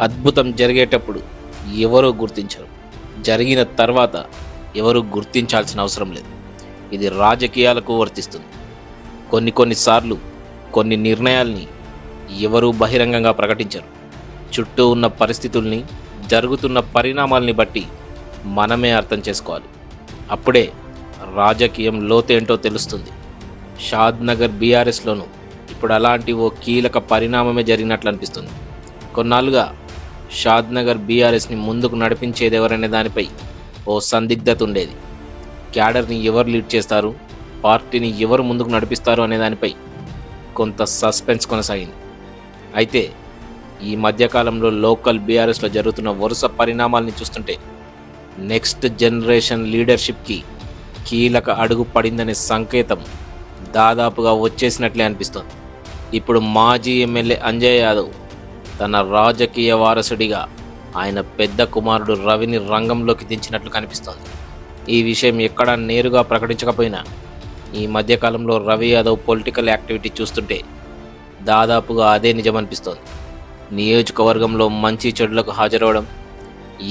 అద్భుతం జరిగేటప్పుడు ఎవరూ గుర్తించరు, జరిగిన తర్వాత ఎవరు గుర్తించాల్సిన అవసరం లేదు. ఇది రాజకీయాలకు వర్తిస్తుంది. కొన్నిసార్లు కొన్ని నిర్ణయాల్ని ఎవరూ బహిరంగంగా ప్రకటించరు. చుట్టూ ఉన్న పరిస్థితుల్ని, జరుగుతున్న పరిణామాల్ని బట్టి మనమే అర్థం చేసుకోవాలి. అప్పుడే రాజకీయం లోతేంటో తెలుస్తుంది. షాద్నగర్ బీఆర్ఎస్లోనూ ఇప్పుడు అలాంటి ఓ కీలక పరిణామమే జరిగినట్లు అనిపిస్తుంది. కొన్నాళ్ళుగా షాద్నగర్ బీఆర్ఎస్ని ముందుకు నడిపించేది ఎవరనే దానిపై ఓ సందిగ్ధత ఉండేది. క్యాడర్ని ఎవరు లీడ్ చేస్తారు, పార్టీని ఎవరు ముందుకు నడిపిస్తారు అనే దానిపై కొంత సస్పెన్స్ కొనసాగింది. అయితే ఈ మధ్యకాలంలో లోకల్ బీఆర్ఎస్లో జరుగుతున్న వరుస పరిణామాల్ని చూస్తుంటే నెక్స్ట్ జనరేషన్ లీడర్షిప్కి కీలక అడుగు పడిందనే సంకేతం దాదాపుగా వచ్చేసినట్లే అనిపిస్తోంది. ఇప్పుడు మాజీ ఎమ్మెల్యే అంజయ్ యాదవ్ తన రాజకీయ వారసుడిగా ఆయన పెద్ద కుమారుడు రవిని రంగంలోకి దించినట్లు కనిపిస్తోంది. ఈ విషయం ఎక్కడా నేరుగా ప్రకటించకపోయినా ఈ మధ్యకాలంలో రవి యాదవ్ పొలిటికల్ యాక్టివిటీ చూస్తుంటే దాదాపుగా అదే నిజమనిపిస్తోంది. నియోజకవర్గంలో మంచి చెడులకు హాజరవడం,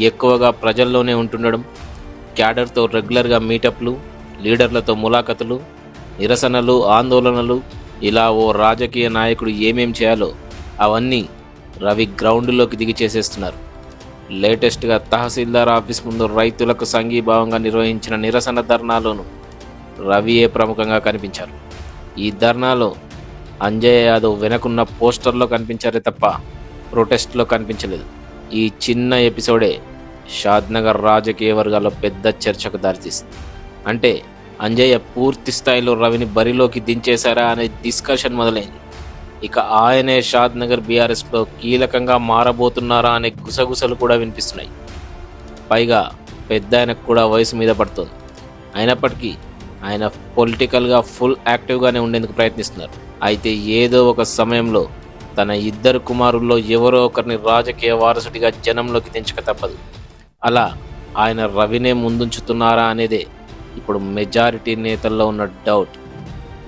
ఎక్కువగా ప్రజల్లోనే ఉంటుండడం, క్యాడర్తో రెగ్యులర్గా మీటప్లు, లీడర్లతో ములాఖతులు, నిరసనలు, ఆందోళనలు, ఇలా ఓ రాజకీయ నాయకుడు ఏమేం చేయాలో అవన్నీ రవి గ్రౌండ్లోకి దిగి చేసేస్తున్నారు. లేటెస్ట్గా తహసీల్దార్ ఆఫీస్ ముందు రైతులకు సంఘీభావంగా నిర్వహించిన నిరసన ధర్నాలోనూ రవియే ప్రముఖంగా కనిపించారు. ఈ ధర్నాలో అంజయ్ యాదవ్ వెనకున్న పోస్టర్లో కనిపించారే తప్ప ప్రొటెస్ట్లో కనిపించలేదు. ఈ చిన్న ఎపిసోడే షాద్నగర్ రాజకీయ వర్గాల్లో పెద్ద చర్చకు దారితీసింది. అంటే అంజయ్య పూర్తి స్థాయిలో రవిని బరిలోకి దించేశారా అనే డిస్కషన్ మొదలైంది. ఇక ఆయనే షాద్నగర్ బీఆర్ఎస్లో కీలకంగా మారబోతున్నారా అనే గుసగుసలు కూడా వినిపిస్తున్నాయి. పైగా పెద్ద ఆయనకు కూడా వయసు మీద పడుతోంది. అయినప్పటికీ ఆయన పొలిటికల్గా ఫుల్ యాక్టివ్గానే ఉండేందుకు ప్రయత్నిస్తున్నారు. అయితే ఏదో ఒక సమయంలో తన ఇద్దరు కుమారుల్లో ఎవరో ఒకరిని రాజకీయ వారసుడిగా జనంలోకి దించక తప్పదు. అలా ఆయన రవినే ముందుంచుతున్నారా అనేదే ఇప్పుడు మెజారిటీ నేతల్లో ఉన్న డౌట్.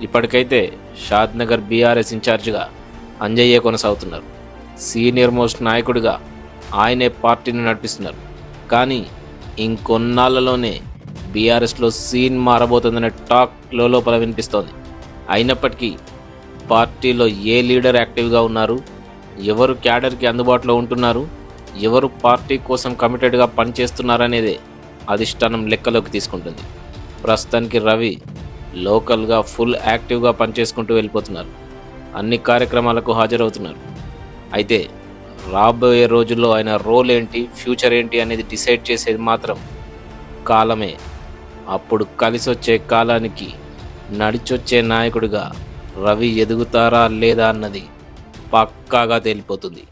ఇప్పటికైతే షాద్నగర్ బీఆర్ఎస్ ఇన్ఛార్జిగా అంజయ్యే కొనసాగుతున్నారు. సీనియర్ మోస్ట్ నాయకుడిగా ఆయనే పార్టీని నడిపిస్తున్నారు. కానీ ఇంకొన్నాళ్లలోనే బీఆర్ఎస్లో సీన్ మారబోతుందనే టాక్ లోపల వినిపిస్తోంది. అయినప్పటికీ పార్టీలో ఏ లీడర్ యాక్టివ్గా ఉన్నారు, ఎవరు క్యాడర్కి అందుబాటులో ఉంటున్నారు, ఎవరు పార్టీ కోసం కమిటెడ్గా పనిచేస్తున్నారనేదే అధిష్టానం లెక్కలోకి తీసుకుంటుంది. ప్రస్తుతానికి రవి లోకల్గా ఫుల్ యాక్టివ్గా పనిచేసుకుంటూ వెళ్ళిపోతున్నారు. అన్ని కార్యక్రమాలకు హాజరవుతున్నారు. అయితే రాబోయే రోజుల్లో ఆయన రోల్ ఏంటి, ఫ్యూచర్ ఏంటి అనేది డిసైడ్ చేసేది మాత్రం కాలమే. అప్పుడు కలిసొచ్చే కాలానికి నడిచొచ్చే నాయకుడిగా రవి ఎదుగుతారా లేదా అన్నది పక్కాగా తేలిపోతుంది.